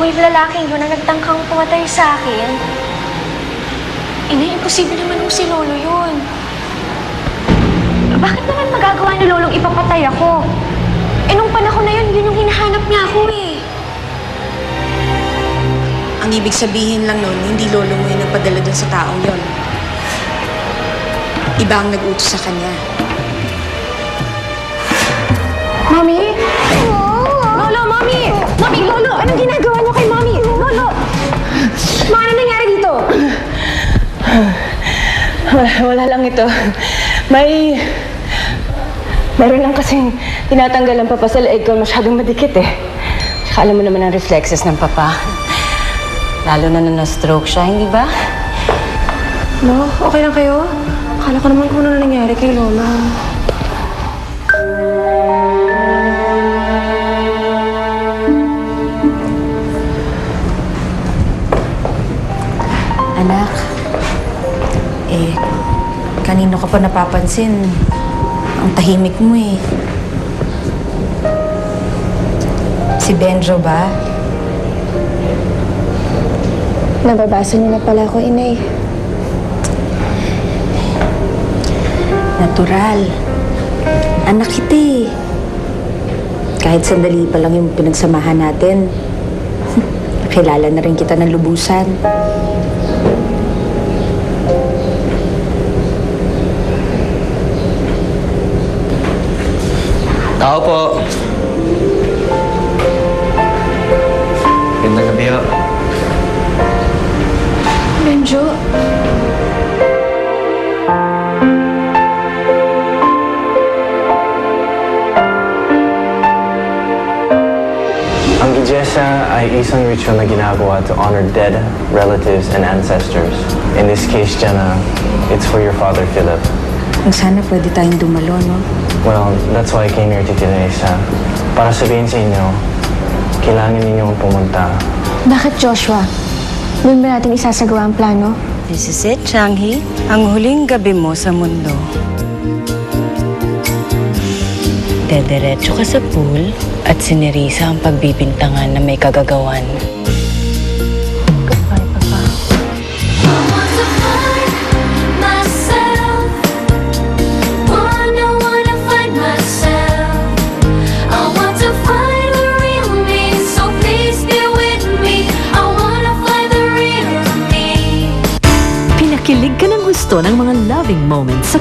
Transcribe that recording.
may lalaking yun na nagtangkang pumatay sa akin. Inay, imposible naman mo si Lolo yun. Bakit naman magagawa ni Lolong ipapatay ako? Eh, nung panahon na yun, yun yung hinahanap niya ako eh. Ang ibig sabihin lang nun, hindi lolo mo yung nagpadala dun sa taong yon. Iba ang nag-utos sa kanya. Mami? Lolo, Mami! Mami, Lolo! Anong ginagawa niyo kay Mami? Lolo! Ma, ano nangyari dito? Wala lang ito. Meron lang kasing tinatanggal ang papa sa leeg ko. Masyadong madikit eh. Tsaka alam mo naman ang reflexes ng papa. Lalo na na-stroke siya, hindi ba? No, okay lang kayo? Akala ko naman kung ano nangyari kay Lola. Anak, kanino ka pa napapansin? Ang tahimik mo eh. Si Benjo ba? Nababasa niyo na pala ako, Inay. Natural. Anak kita eh. Kahit sandali pa lang yung pinagsamahan natin, nakilala na rin kita ng lubusan. Tao po. Gandang gabi ho. Benjo? Ang Gijesa ay isang ritual na ginagawa to honor dead relatives and ancestors. In this case, Jenna, it's for your father, Philip. Kung sana pwede tayong dumalo, no? Well, that's why I came here to Teresa. Para sabihin sa inyo, kailangan ninyong pumunta. Bakit, Joshua? Doon ba natin isasagawa ang plano? This is it, Changhi. Ang huling gabi mo sa mundo. Dederecho ka sa pool at si Nerissa ang pagbibintangan na may kagagawan. Goodbye, Papa. Pinakilig ka ng husto ng mga loving moments sa